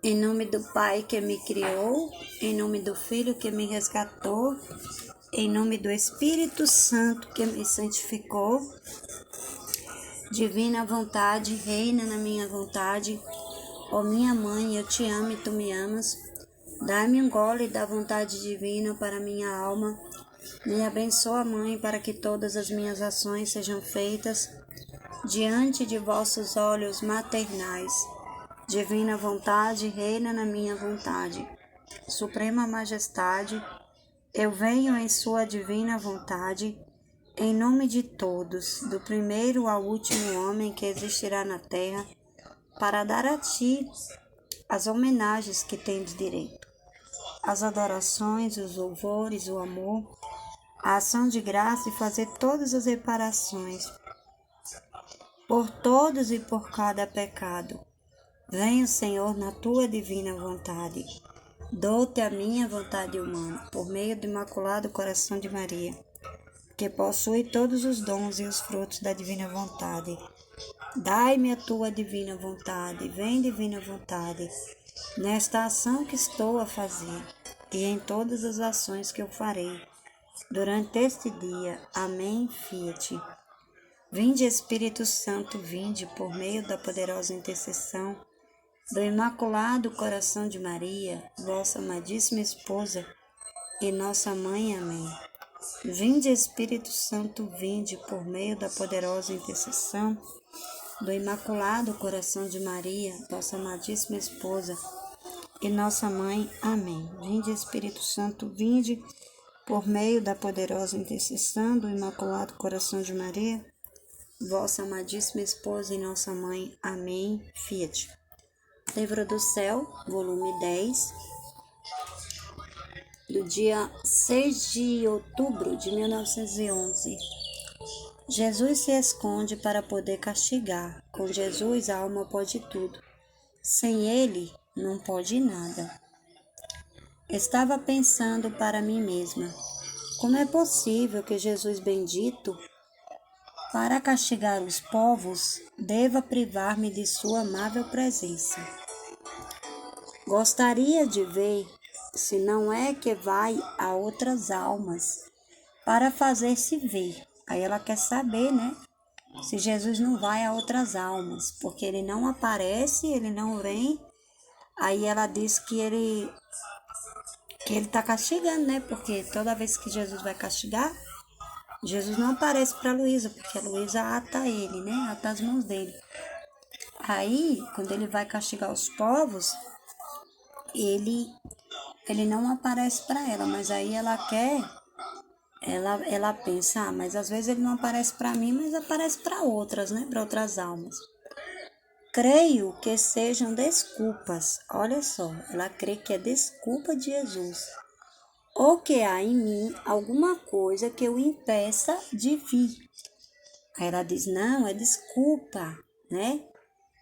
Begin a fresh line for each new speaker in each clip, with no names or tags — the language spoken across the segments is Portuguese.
Em nome do Pai que me criou, em nome do Filho que me resgatou, em nome do Espírito Santo que me santificou, divina vontade, reina na minha vontade. Ó minha mãe, eu te amo e tu me amas. Dá-me um gole da vontade divina para minha alma. Me abençoa, Mãe, para que todas as minhas ações sejam feitas diante de vossos olhos maternais. Divina vontade, reina na minha vontade. Suprema majestade, eu venho em sua divina vontade, em nome de todos, do primeiro ao último homem que existirá na terra, para dar a ti as homenagens que tendes direito, as adorações, os louvores, o amor, a ação de graça e fazer todas as reparações por todos e por cada pecado. Venha, Senhor, na tua divina vontade. Dou-te a minha vontade humana, por meio do Imaculado Coração de Maria, que possui todos os dons e os frutos da divina vontade. Dai-me a tua divina vontade, vem divina vontade, nesta ação que estou a fazer e em todas as ações que eu farei durante este dia. Amém, fiat. Vinde, Espírito Santo, vinde por meio da poderosa intercessão do Imaculado Coração de Maria, vossa amadíssima esposa e nossa mãe. Amém. Vinde, Espírito Santo, vinde por meio da poderosa intercessão do Imaculado Coração de Maria, vossa amadíssima esposa e nossa mãe. Amém. Vinde, Espírito Santo, vinde por meio da poderosa intercessão do Imaculado Coração de Maria, vossa amadíssima esposa e nossa mãe. Amém. Fiat. Livro do Céu, volume 10, do dia 6 de outubro de 1911. Jesus se esconde para poder castigar. Com Jesus a alma pode tudo. Sem ele, não pode nada. Estava pensando para mim mesma, como é possível que Jesus bendito, para castigar os povos, deva privar-me de sua amável presença? Gostaria de ver se não é que vai a outras almas para fazer-se ver. Aí ela quer saber, né? Se Jesus não vai a outras almas, porque ele não aparece, ele não vem. Aí ela diz que ele está castigando, né? Porque toda vez que Jesus vai castigar, Jesus não aparece para Luísa, porque a Luísa ata ele, né? Ata as mãos dele. Aí, quando ele vai castigar os povos, ele não aparece para ela, mas aí ela pensa, mas às vezes ele não aparece para mim, mas aparece para outras, né? Para outras almas. Creio que sejam desculpas. Olha só, ela crê que é desculpa de Jesus, ou que há em mim alguma coisa que o impeça de vir. Aí ela diz, não, é desculpa, né?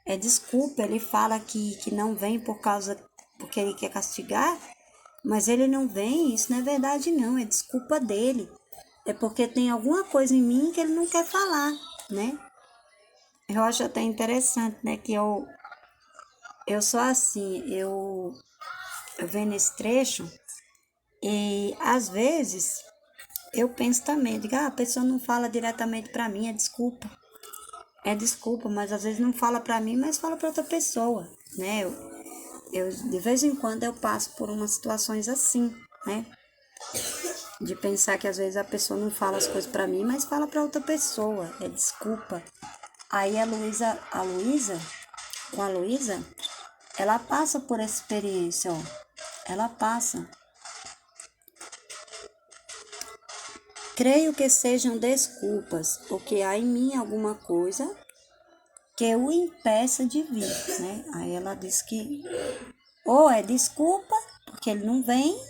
É desculpa, ele fala que não vem porque ele quer castigar, mas ele não vem, isso não é verdade não, é desculpa dele. É porque tem alguma coisa em mim que ele não quer falar, né? Eu acho até interessante, né, que eu sou assim, eu vendo esse trecho e às vezes eu penso também, digo, a pessoa não fala diretamente para mim, é desculpa, mas às vezes não fala para mim, mas fala para outra pessoa, né? Eu de vez em quando eu passo por umas situações assim, né? De pensar que às vezes a pessoa não fala as coisas para mim, mas fala para outra pessoa, é desculpa. Aí com a Luísa, ela passa por essa experiência, ó. Ela passa. Creio que sejam desculpas, porque há em mim alguma coisa que o impeça de vir, né? Aí ela diz que ou é desculpa, porque ele não vem,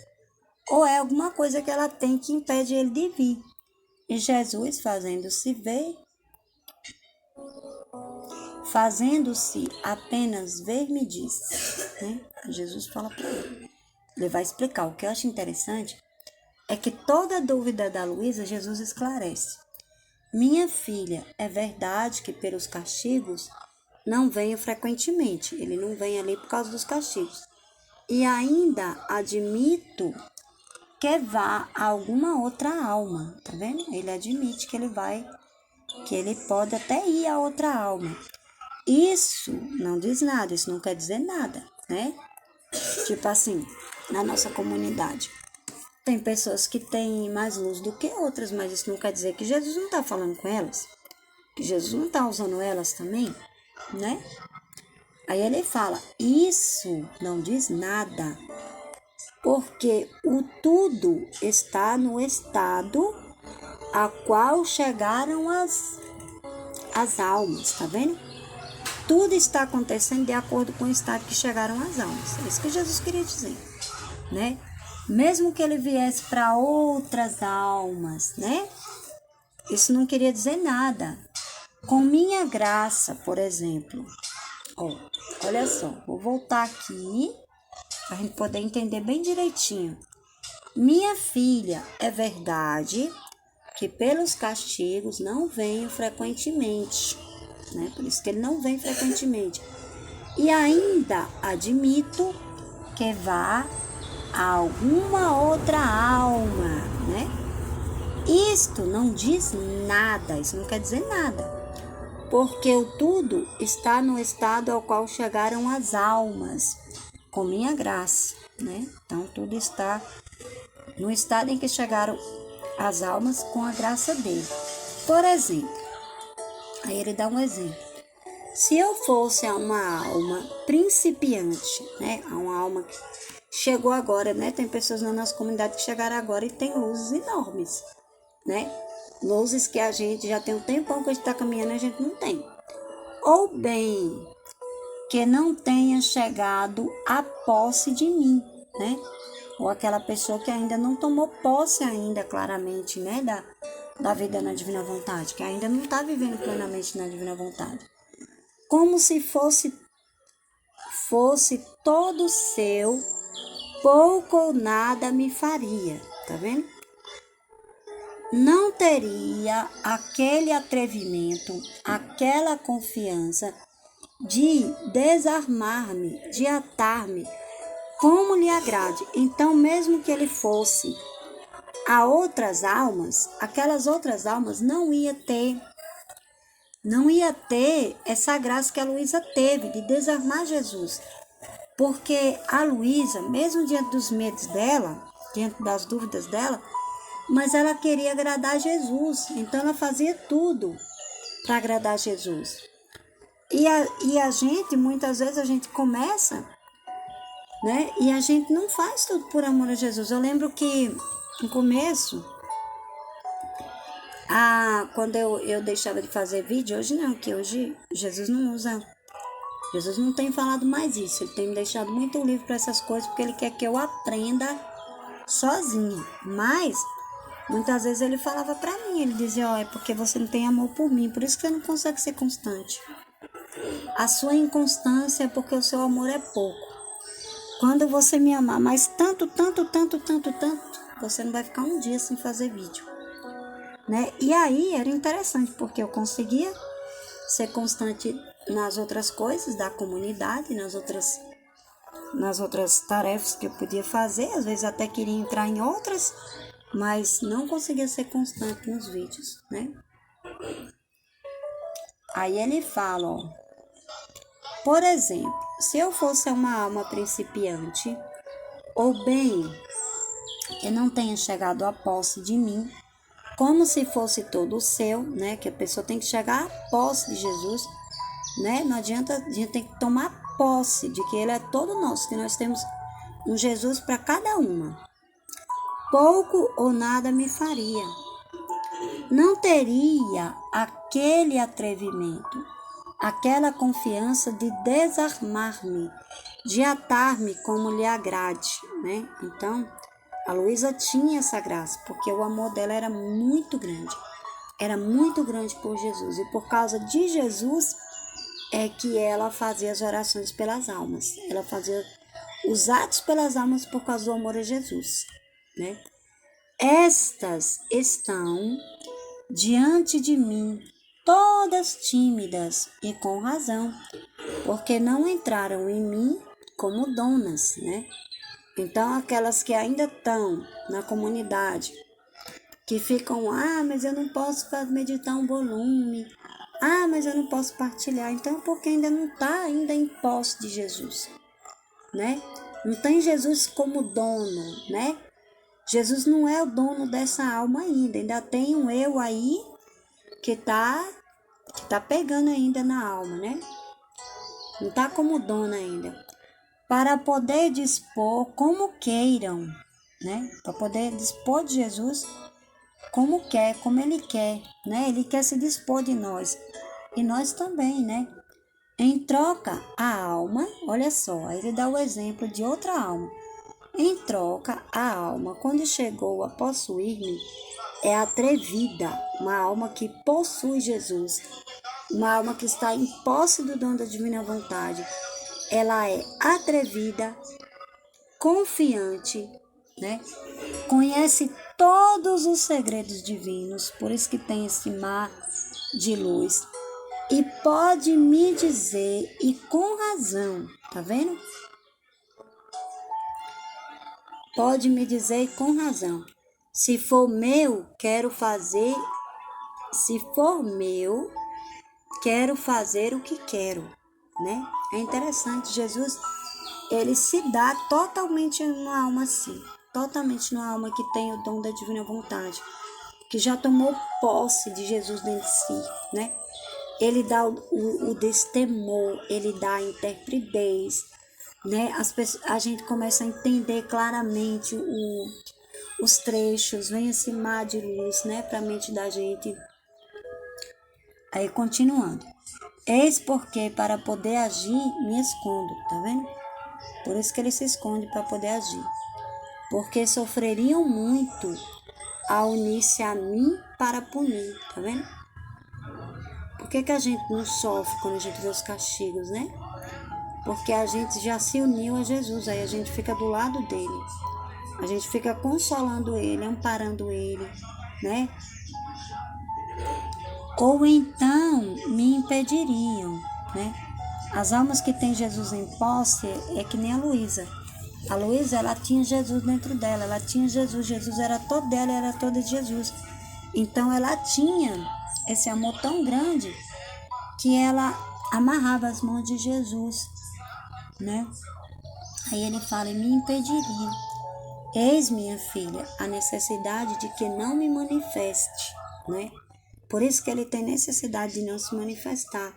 ou é alguma coisa que ela tem que impede ele de vir. E Jesus, fazendo-se apenas ver, me disse, né? Jesus fala para ele. Ele vai explicar. O que eu acho interessante é que toda dúvida da Luísa, Jesus esclarece. Minha filha, é verdade que pelos castigos não venho frequentemente. Ele não vem ali por causa dos castigos. E ainda admito que vá a alguma outra alma, tá vendo? Ele admite que ele pode até ir a outra alma. Isso não diz nada, isso não quer dizer nada, né? Tipo assim, na nossa comunidade, tem pessoas que têm mais luz do que outras, mas isso não quer dizer que Jesus não está falando com elas, que Jesus não está usando elas também, né? Aí ele fala, isso não diz nada, porque o tudo está no estado a qual chegaram as almas, tá vendo? Tudo está acontecendo de acordo com o estado que chegaram as almas. É isso que Jesus queria dizer, né? Mesmo que ele viesse para outras almas, né? Isso não queria dizer nada. Com minha graça, por exemplo. Ó, olha só, vou voltar aqui para a gente poder entender bem direitinho. Minha filha, é verdade que pelos castigos não venho frequentemente, né? Por isso que ele não vem frequentemente. E ainda admito que vá a alguma outra alma, né? Isto não diz nada, isso não quer dizer nada, porque o tudo está no estado ao qual chegaram as almas, com minha graça, né? Então, tudo está no estado em que chegaram as almas com a graça dele. Por exemplo, aí ele dá um exemplo. Se eu fosse a uma alma principiante, né? A uma alma que chegou agora, né? Tem pessoas na nossa comunidade que chegaram agora e tem luzes enormes, né? Luzes que a gente já tem um tempão que a gente está caminhando e a gente não tem. Ou bem, que não tenha chegado à posse de mim, né? Ou aquela pessoa que ainda não tomou posse ainda claramente, né? Da vida na divina vontade, que ainda não está vivendo plenamente na divina vontade. Como se fosse todo seu, pouco ou nada me faria, tá vendo? Não teria aquele atrevimento, aquela confiança de desarmar-me, de atar-me como lhe agrade. Então, mesmo que ele fosse a outras almas, aquelas outras almas não ia ter essa graça que a Luísa teve de desarmar Jesus. Porque a Luísa, mesmo diante dos medos dela, diante das dúvidas dela, mas ela queria agradar Jesus. Então ela fazia tudo para agradar Jesus. E a gente, muitas vezes a gente começa, né? E a gente não faz tudo por amor a Jesus. Eu lembro que no começo, quando eu deixava de fazer vídeo, hoje não, que hoje Jesus não tem falado mais isso. Ele tem me deixado muito livre para essas coisas, porque ele quer que eu aprenda sozinha. Mas muitas vezes ele falava para mim, ele dizia, é porque você não tem amor por mim, por isso que você não consegue ser constante. A sua inconstância é porque o seu amor é pouco. Quando você me amar, mas tanto, você não vai ficar um dia sem fazer vídeo, né? E aí era interessante, porque eu conseguia ser constante nas outras coisas da comunidade, nas outras tarefas que eu podia fazer, às vezes até queria entrar em outras, mas não conseguia ser constante nos vídeos, né? Aí ele fala, ó, por exemplo, se eu fosse uma alma principiante, ou bem, eu não tenha chegado à posse de mim, como se fosse todo o seu, né? Que a pessoa tem que chegar à posse de Jesus, né? Não adianta, a gente tem que tomar posse de que ele é todo nosso, que nós temos um Jesus para cada uma. Pouco ou nada me faria. Não teria aquele atrevimento, aquela confiança de desarmar-me, de atar-me como lhe agrade, né? Então, a Luísa tinha essa graça, porque o amor dela era muito grande por Jesus, e por causa de Jesus é que ela fazia as orações pelas almas, ela fazia os atos pelas almas por causa do amor a Jesus, né? Estas estão diante de mim todas tímidas, e com razão, porque não entraram em mim como donas, né? Então, aquelas que ainda estão na comunidade, que ficam, mas eu não posso meditar um volume, mas eu não posso partilhar. Então, porque ainda não está ainda em posse de Jesus, né? Não tem Jesus como dono, né? Jesus não é o dono dessa alma ainda tem um eu aí que tá pegando ainda na alma, né? Não tá como dono ainda. Para poder dispor como queiram, né? Para poder dispor de Jesus como quer, como ele quer, né? Ele quer se dispor de nós. E nós também, né? Em troca, a alma, olha só, aí ele dá o exemplo de outra alma. Em troca, a alma, quando chegou a possuir-me, é atrevida, uma alma que possui Jesus, uma alma que está em posse do dom da divina vontade. Ela é atrevida, confiante, né? Conhece todos os segredos divinos, por isso que tem esse mar de luz. E pode me dizer, e com razão, tá vendo? Pode me dizer, e com razão. Se for meu, quero fazer. Se for meu, quero fazer o que quero, né? É interessante, Jesus, ele se dá totalmente numa alma assim, totalmente numa alma que tem o dom da divina vontade, que já tomou posse de Jesus dentro de si, né? Ele dá o destemor, ele dá a interpretez, né? A gente começa a entender claramente os trechos, vem esse mar de luz, né, para a mente da gente. Aí, continuando. Eis porque, para poder agir, me escondo, tá vendo? Por isso que ele se esconde, para poder agir. Porque sofreriam muito ao unir-se a mim para punir, tá vendo? Por que a gente não sofre quando a gente vê os castigos, né? Porque a gente já se uniu a Jesus, aí a gente fica do lado dele. A gente fica consolando ele, amparando ele, né? Ou então me impediriam, né? As almas que têm Jesus em posse é que nem a Luísa. A Luísa, ela tinha Jesus dentro dela, ela tinha Jesus, Jesus era todo dela, era toda de Jesus. Então ela tinha esse amor tão grande que ela amarrava as mãos de Jesus, né? Aí ele fala, e me impediriam. Eis, minha filha, a necessidade de que não me manifeste, né? Por isso que ele tem necessidade de não se manifestar.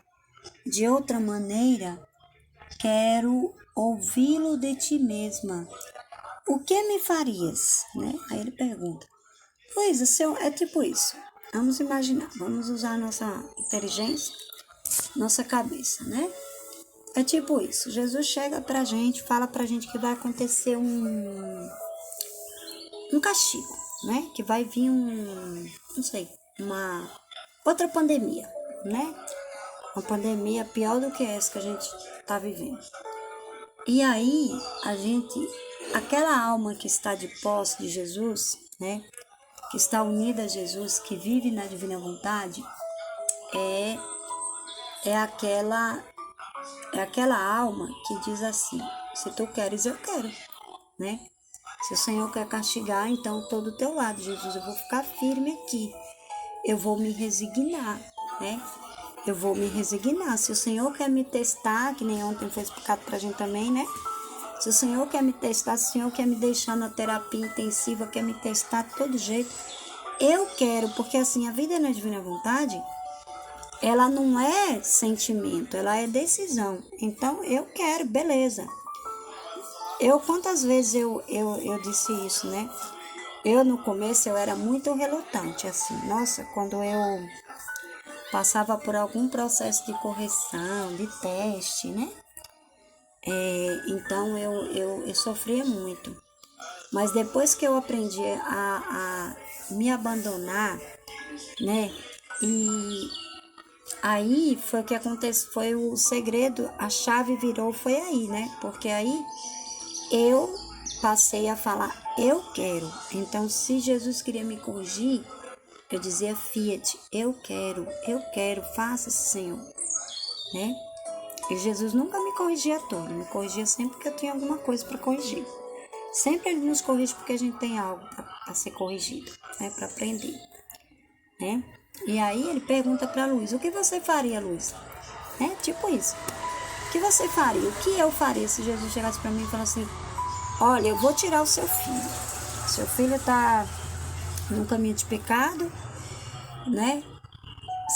De outra maneira, quero ouvi-lo de ti mesma. O que me farias? Né? Aí ele pergunta. Pois, é tipo isso. Vamos imaginar, vamos usar nossa inteligência, nossa cabeça, né? É tipo isso. Jesus chega pra gente, fala pra gente que vai acontecer um castigo, né? Que vai vir uma outra pandemia, né? Uma pandemia pior do que essa que a gente tá vivendo. E aí, aquela alma que está de posse de Jesus, né? Que está unida a Jesus, que vive na divina vontade, é aquela alma que diz assim, se tu queres, eu quero, né? Se o Senhor quer castigar, então eu estou do teu lado, Jesus, eu vou ficar firme aqui, eu vou me resignar, né? Eu vou me resignar. Se o Senhor quer me testar, que nem ontem foi explicado pra gente também, né? Se o Senhor quer me testar, se o Senhor quer me deixar na terapia intensiva, quer me testar de todo jeito, eu quero, porque assim, a vida na divina vontade, ela não é sentimento, ela é decisão. Então, eu quero, beleza. Quantas vezes eu disse isso, né? No começo, eu era muito relutante, assim. Nossa, quando eu passava por algum processo de correção, de teste, né? Então, eu sofria muito. Mas depois que eu aprendi a me abandonar, né? E aí foi o que aconteceu, foi o segredo, a chave virou, foi aí, né? Porque aí eu passei a falar, eu quero. Então, se Jesus queria me corrigir, eu dizia fiat, eu quero, faça-se, Senhor, né? E Jesus nunca me corrigia todo, me corrigia sempre que eu tinha alguma coisa para corrigir. Sempre ele nos corrige porque a gente tem algo para ser corrigido, né? Para aprender, né? E aí ele pergunta para Luiz, o que você faria, Luiz? Tipo isso. O que você faria? O que eu faria se Jesus chegasse para mim e falasse assim, olha, eu vou tirar o seu filho. Seu filho está num caminho de pecado, né?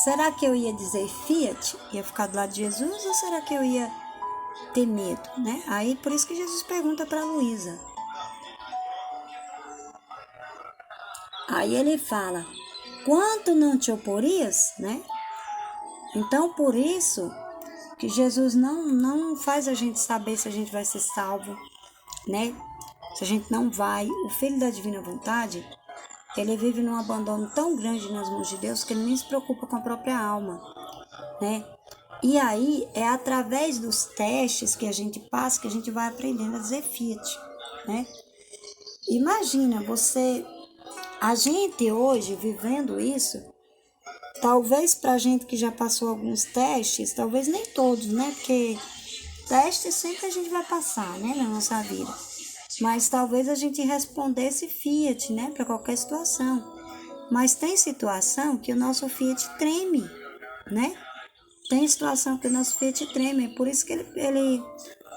Será que eu ia dizer fiat? Ia ficar do lado de Jesus ou será que eu ia ter medo, né? Aí por isso que Jesus pergunta para Luísa. Aí ele fala, quanto não te oporias, né? Então por isso que Jesus não faz a gente saber se a gente vai ser salvo, né? Se a gente não vai, o Filho da Divina Vontade, ele vive num abandono tão grande nas mãos de Deus que ele nem se preocupa com a própria alma, né? E aí é através dos testes que a gente passa que a gente vai aprendendo a dizer fiat, né? Imagina a gente hoje vivendo isso, talvez pra gente que já passou alguns testes, talvez nem todos, né? Porque testes sempre a gente vai passar, né, na nossa vida. Mas talvez a gente respondesse fiat, né, para qualquer situação. Mas tem situação que o nosso fiat treme, né? Tem situação que o nosso fiat treme, é por isso que ele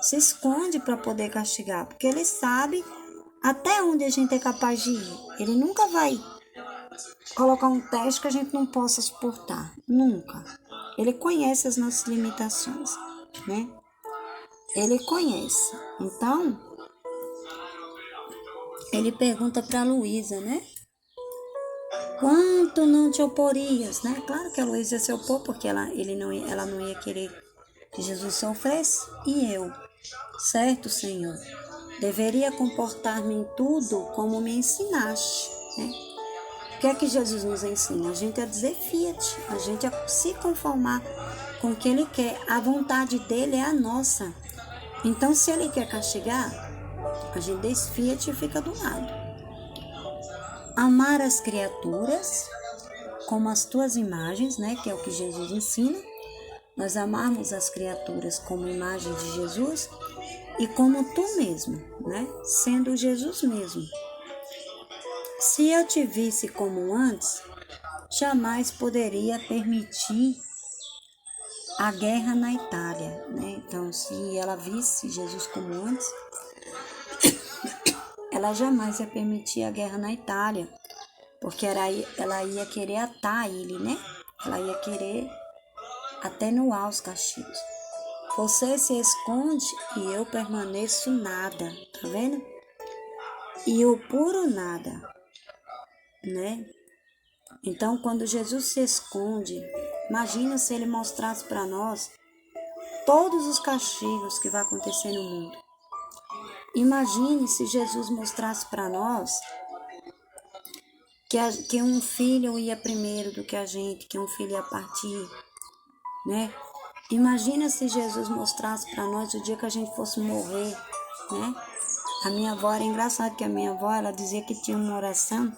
se esconde para poder castigar, porque ele sabe até onde a gente é capaz de ir. Ele nunca vai colocar um teste que a gente não possa suportar, nunca. Ele conhece as nossas limitações, né? Ele conhece. Então, ele pergunta para Luísa, né? Quanto não te oporias, né? Claro que a Luísa ia se opor, porque ela não ia querer que Jesus sofresse. E eu, certo, Senhor, deveria comportar-me em tudo como me ensinaste, né? O que é que Jesus nos ensina? A gente a dizer fiat, a gente a se conformar com o que Ele quer. A vontade dEle é a nossa. Então, se Ele quer castigar, a gente diz fiat e fica do lado. Amar as criaturas como as tuas imagens, né? Que é o que Jesus ensina. Nós amarmos as criaturas como imagem de Jesus e como tu mesmo, né? Sendo Jesus mesmo. Se eu te visse como antes, jamais poderia permitir a guerra na Itália, né? Então, se ela visse Jesus como antes, ela jamais ia permitir a guerra na Itália, porque ela ia querer atar ele, né? Ela ia querer atenuar os castigos. Você se esconde e eu permaneço nada, tá vendo? E o puro nada, né? Então, quando Jesus se esconde, imagina se ele mostrasse para nós todos os castigos que vai acontecer no mundo. Imagine se Jesus mostrasse para nós que um filho ia primeiro do que a gente, que um filho ia partir, né? Imagina se Jesus mostrasse para nós o dia que a gente fosse morrer, né? A minha avó, era engraçado que a minha avó, ela dizia que tinha uma oração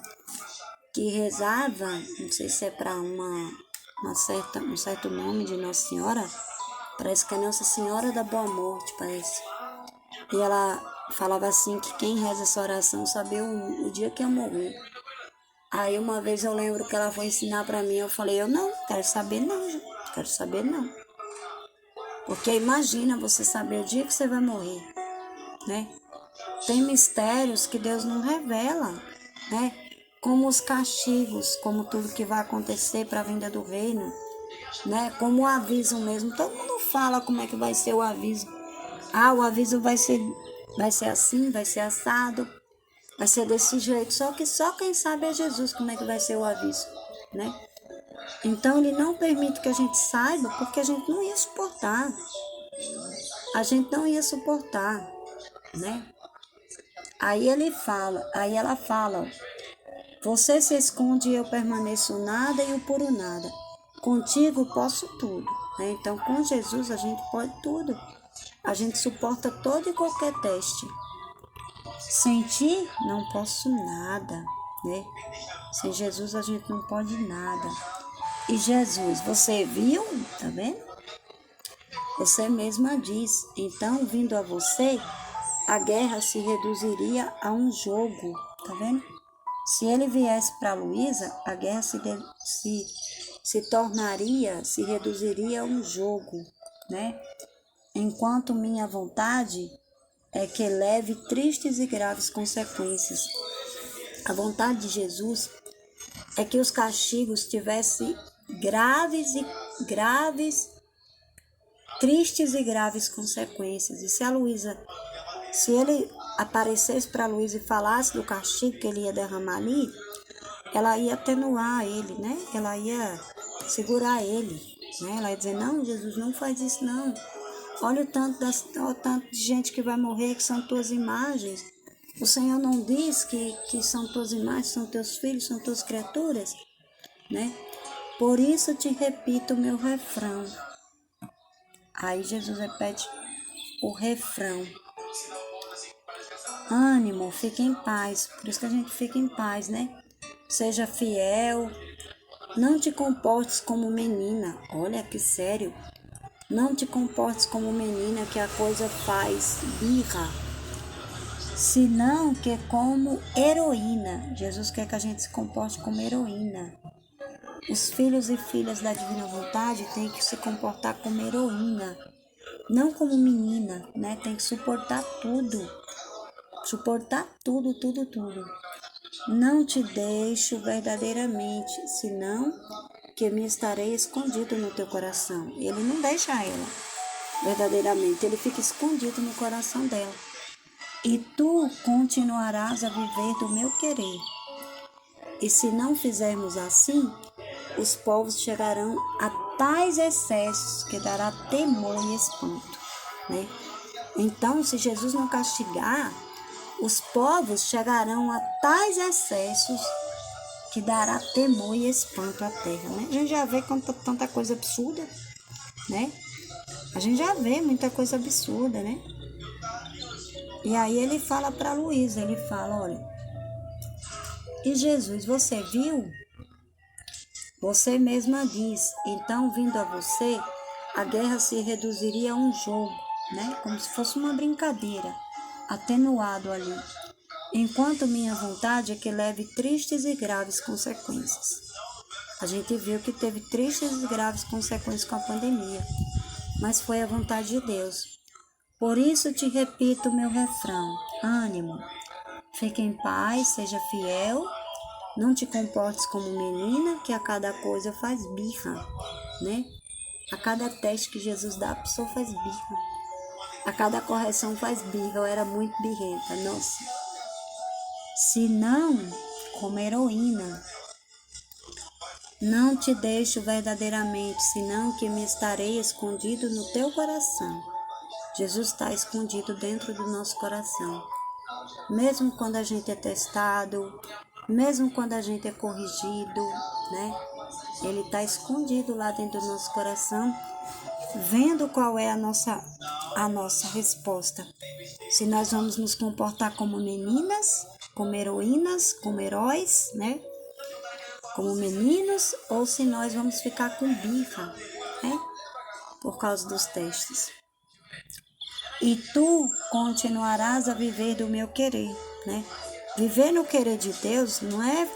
que rezava, não sei se é para um certo nome de Nossa Senhora, parece que é Nossa Senhora da Boa Morte, parece. E ela falava assim que quem reza essa oração sabia o dia que ia morrer. Aí uma vez eu lembro que ela foi ensinar para mim, eu falei, eu não quero saber não. Porque imagina você saber o dia que você vai morrer, né? Tem mistérios que Deus não revela, né? Como os castigos, como tudo que vai acontecer para a vinda do reino, né? Como o aviso mesmo. Todo mundo fala como é que vai ser o aviso. Ah, o aviso vai ser assim, vai ser assado, vai ser desse jeito. Só que só quem sabe é Jesus como é que vai ser o aviso, né? Então ele não permite que a gente saiba, porque a gente não ia suportar. A gente não ia suportar, né? Aí ela fala, você se esconde e eu permaneço nada e o puro nada. Contigo posso tudo, né? Então com Jesus a gente pode tudo. A gente suporta todo e qualquer teste. Sem ti não posso nada, né? Sem Jesus a gente não pode nada. E Jesus, você viu? Tá vendo? Você mesma diz. Então, vindo a você, a guerra se reduziria a um jogo. Tá vendo? Se ele viesse para Luísa, a guerra se reduziria a um jogo, né? Enquanto minha vontade é que leve tristes e graves consequências. A vontade de Jesus é que os castigos tivessem tristes e graves consequências. E se ele aparecesse para Luísa e falasse do castigo que ele ia derramar ali, ela ia atenuar ele, né? Ela ia segurar ele, né? Ela ia dizer, não, Jesus, não faz isso não. Olha o tanto de gente que vai morrer, que são tuas imagens. O Senhor não diz que são tuas imagens, são teus filhos, são tuas criaturas, né? Por isso te repito o meu refrão. Aí Jesus repete o refrão. Ânimo, fique em paz. Por isso que a gente fica em paz, né? Seja fiel. Não te comportes como menina. Olha que sério. Não te comportes como menina que a coisa faz birra, senão que como heroína. Jesus quer que a gente se comporte como heroína. Os filhos e filhas da divina vontade têm que se comportar como heroína, não como menina, né? Tem que suportar tudo. Suportar tudo, tudo, tudo. Não te deixo verdadeiramente, senão que me estarei escondido no teu coração. Ele não deixa ela verdadeiramente, ele fica escondido no coração dela. E tu continuarás a viver do meu querer. E se não fizermos assim, os povos chegarão a tais excessos que dará temor e espanto, né? Então, se Jesus não castigar, os povos chegarão a tais excessos que dará temor e espanto à terra, né? A gente já vê tanta coisa absurda, né? A gente já vê muita coisa absurda, né? E aí ele fala para Luísa, ele fala, olha, e Jesus, você viu? Você mesma diz, então vindo a você, a guerra se reduziria a um jogo, né? Como se fosse uma brincadeira, atenuado ali. Enquanto minha vontade é que leve tristes e graves consequências. A gente viu que teve tristes e graves consequências com a pandemia, mas foi a vontade de Deus. Por isso te repito o meu refrão, ânimo, fique em paz, seja fiel, não te comportes como menina, que a cada coisa faz birra, né? A cada teste que Jesus dá, a pessoa faz birra. A cada correção faz birra, eu era muito birrenta, nossa. Se não, como heroína, não te deixo verdadeiramente, senão que me estarei escondido no teu coração. Jesus está escondido dentro do nosso coração. Mesmo quando a gente é testado, mesmo quando a gente é corrigido, né? Ele está escondido lá dentro do nosso coração, vendo qual é a nossa resposta. Se nós vamos nos comportar como meninas, como heroínas, como heróis, né? Como meninos, ou se nós vamos ficar com birra, né? Por causa dos testes. E tu continuarás a viver do meu querer, né? Viver no querer de Deus não é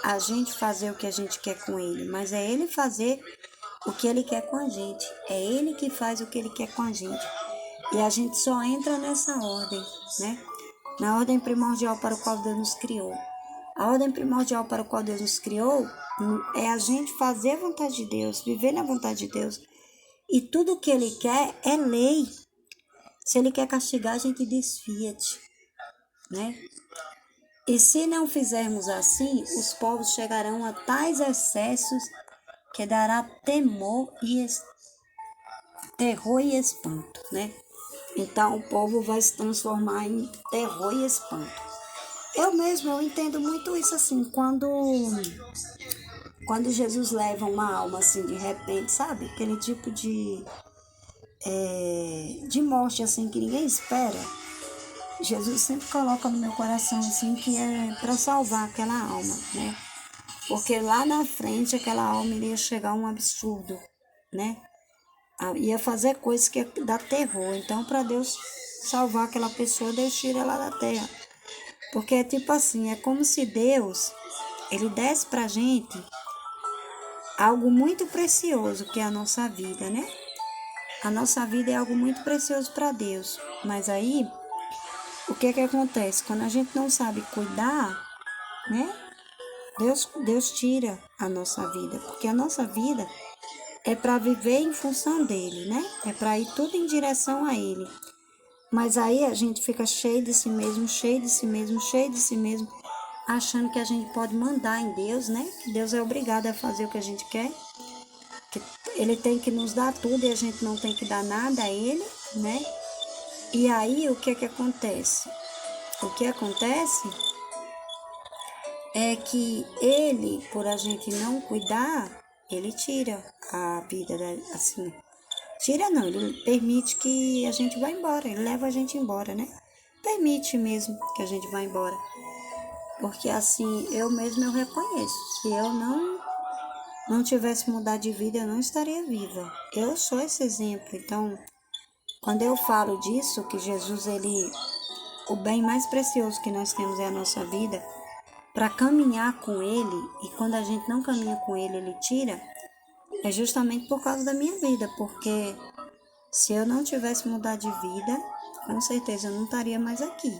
a gente fazer o que a gente quer com Ele, mas é Ele fazer o que Ele quer com a gente. É Ele que faz o que Ele quer com a gente. E a gente só entra nessa ordem, né? Na ordem primordial para o qual Deus nos criou. A ordem primordial para o qual Deus nos criou é a gente fazer a vontade de Deus, viver na vontade de Deus. E tudo que Ele quer é lei. Se Ele quer castigar, a gente desfia-te, né? E se não fizermos assim, os povos chegarão a tais excessos que dará terror e espanto, né? Então o povo vai se transformar em terror e espanto. Eu entendo muito isso assim, quando Jesus leva uma alma assim de repente, sabe? Aquele tipo de morte assim que ninguém espera. Jesus sempre coloca no meu coração assim que é para salvar aquela alma, né? Porque lá na frente aquela alma iria chegar a um absurdo, né? Ia fazer coisas que ia dar terror. Então, para Deus salvar aquela pessoa, Deus tira ela da terra. Porque é tipo assim, é como se Deus, ele desse pra gente algo muito precioso, que é a nossa vida, né? A nossa vida é algo muito precioso para Deus. Mas aí, o que que acontece? Quando a gente não sabe cuidar, né? Deus tira a nossa vida, porque a nossa vida é para viver em função dele, né? É para ir tudo em direção a ele. Mas aí a gente fica cheio de si mesmo, cheio de si mesmo, cheio de si mesmo, achando que a gente pode mandar em Deus, né? Que Deus é obrigado a fazer o que a gente quer, que ele tem que nos dar tudo e a gente não tem que dar nada a ele, né? E aí o que que acontece? O que acontece é que ele, por a gente não cuidar, ele tira a vida, assim. Tira não, ele permite que a gente vá embora, ele leva a gente embora, né? Permite mesmo que a gente vá embora. Porque assim, eu mesmo eu reconheço, se eu não tivesse mudado de vida, eu não estaria viva. Eu sou esse exemplo. Então, quando eu falo disso, que Jesus, o bem mais precioso que nós temos é a nossa vida, para caminhar com ele, e quando a gente não caminha com ele, ele tira, é justamente por causa da minha vida, porque se eu não tivesse mudado de vida, com certeza eu não estaria mais aqui,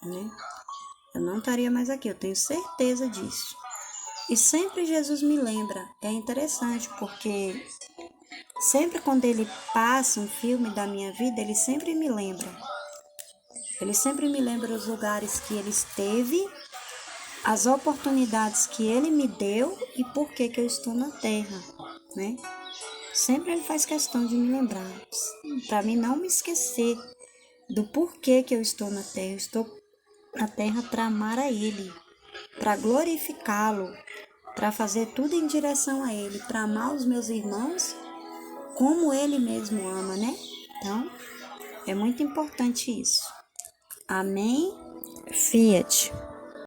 né? Eu não estaria mais aqui, eu tenho certeza disso. E sempre Jesus me lembra, é interessante, porque sempre quando ele passa um filme da minha vida, ele sempre me lembra. Ele sempre me lembra os lugares que ele esteve, as oportunidades que ele me deu e por que que eu estou na terra, né? Sempre ele faz questão de me lembrar, para mim não me esquecer do porquê que eu estou na terra. Eu estou na terra para amar a ele, para glorificá-lo, para fazer tudo em direção a ele, para amar os meus irmãos como ele mesmo ama, né? Então, é muito importante isso. Amém? Fiat.